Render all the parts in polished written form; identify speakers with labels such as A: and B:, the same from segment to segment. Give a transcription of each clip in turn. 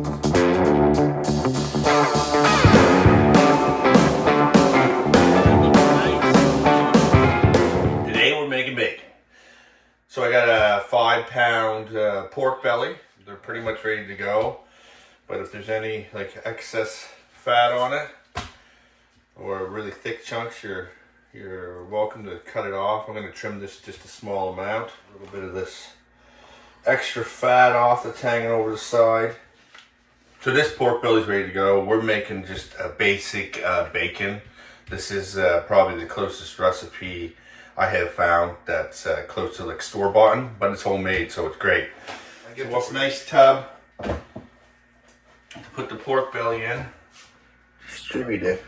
A: Today we're making bacon. So I got a 5-pound pork belly. They're pretty much ready to go. But if there's any like excess fat on it or really thick chunks, you're welcome to cut it off. I'm going to trim this just a small amount. A little bit of this extra fat off that's hanging over the side. So this pork belly is ready to go. We're making just a basic bacon. This is probably the closest recipe I have found that's close to like store-bought, but it's homemade, so it's great. I get this nice tub to put the pork belly in. Distribute it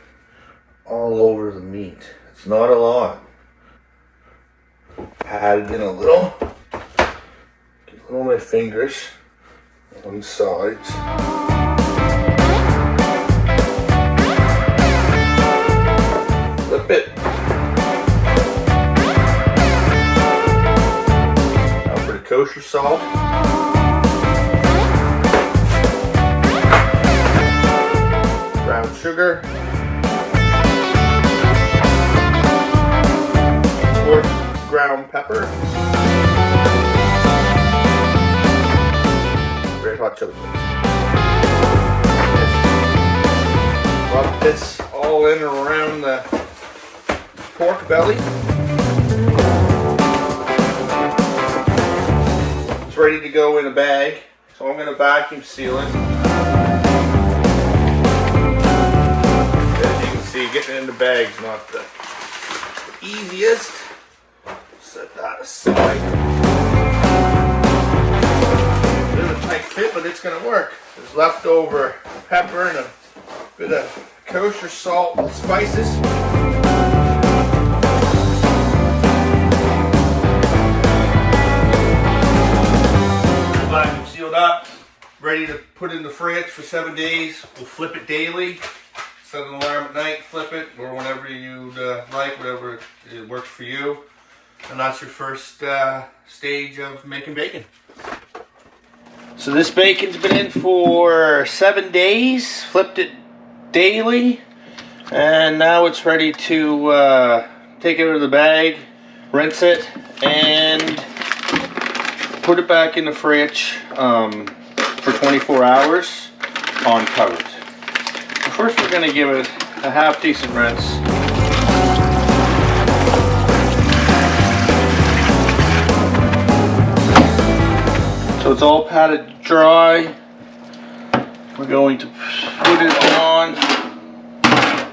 A: all over the meat. It's not a lot. Pat it in a little. Get all my fingers on the sides. Flip it. Now for the kosher salt. Brown sugar. Coarse-ground pepper. Red hot chili flakes. Rub this all in and around the pork belly. It's ready to go in a bag, so I'm going to vacuum seal it. As you can see, getting it in the bag is not the easiest. Set that aside. A bit of a tight fit, but it's going to work. There's leftover pepper and a bit of kosher salt and spices. Vacuum sealed up, ready to put in the fridge for 7 days. We'll flip it daily. Set an alarm at night, flip it, or whenever you'd like, whatever it works for you. And that's your first stage of making bacon. So this bacon's been in for 7 days, flipped it daily, and now it's ready to take it out of the bag, rinse it, and put it back in the fridge for 24 hours uncovered. First we're going to give it a half decent rinse. So it's all patted dry. We're going to put it on a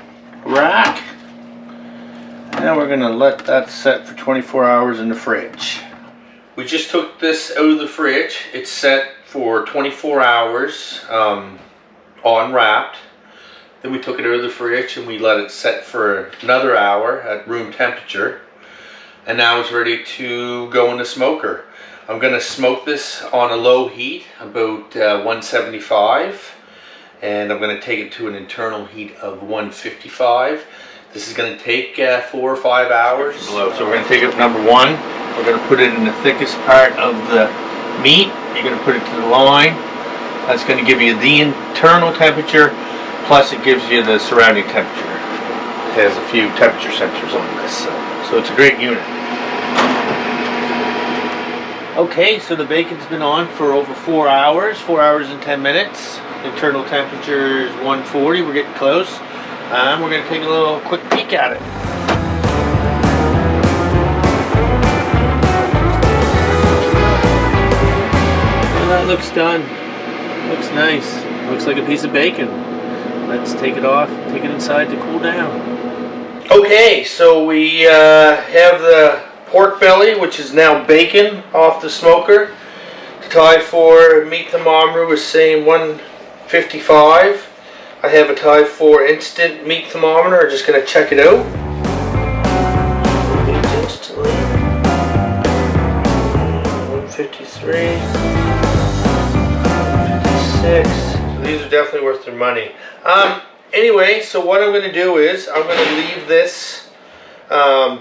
A: rack. And we're going to let that set for 24 hours in the fridge. We just took this out of the fridge. It's set for 24 hours unwrapped. Then we took it out of the fridge and we let it set for another hour at room temperature. And now it's ready to go in the smoker. I'm going to smoke this on a low heat, about 175. And I'm going to take it to an internal heat of 155. This is going to take 4 or 5 hours. So we're going to take it number one. We're going to put it in the thickest part of the meat. You're going to put it to the line. That's going to give you the internal temperature. Plus it gives you the surrounding temperature. It has a few temperature sensors on this, so it's a great unit. Okay, so the bacon's been on for over 4 hours, 4 hours and 10 minutes. Internal temperature is 140, we're getting close. And we're going to take a little quick peek at it. And that looks done. Looks nice. Looks like a piece of bacon. Let's take it off, take it inside to cool down. Okay, so we have the pork belly, which is now bacon, off the smoker. The tie for meat thermometer was saying 155. I have a tie for instant meat thermometer. I'm just going to check it out. Instantly. 153. 156. So these are definitely worth their money. Anyway, so what I'm going to do is I'm going to leave this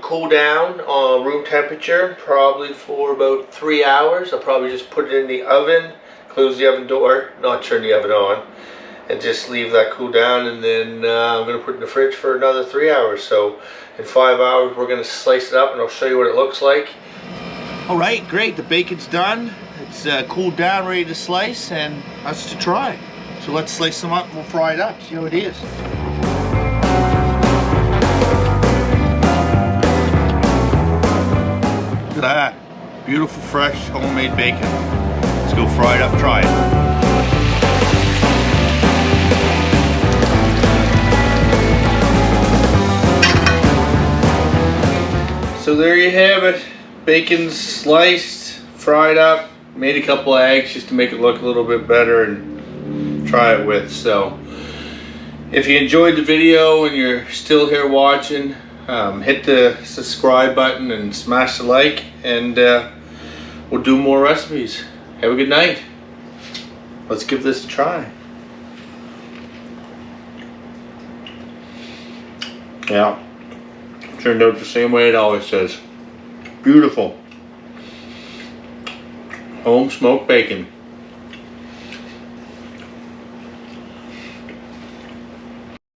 A: cool down room temperature probably for about 3 hours. I'll probably just put it in the oven, close the oven door, not turn the oven on, and just leave that cool down, and then I'm going to put it in the fridge for another 3 hours. So in 5 hours we're going to slice it up and I'll show you what it looks like. Alright, great, the bacon's done. It's cooled down, ready to slice, and that's to try. So let's slice some up and we'll fry it up, see how it is. Look at that. Beautiful, fresh, homemade bacon. Let's go fry it up, try it. So there you have it. Bacon's sliced, fried up, made a couple of eggs just to make it look a little bit better and try it with. So if you enjoyed the video and you're still here watching, hit the subscribe button and smash the like, and we'll do more recipes. Have a good night. Let's give this a try. Yeah, turned out the same way it always says. Beautiful. Home smoked bacon.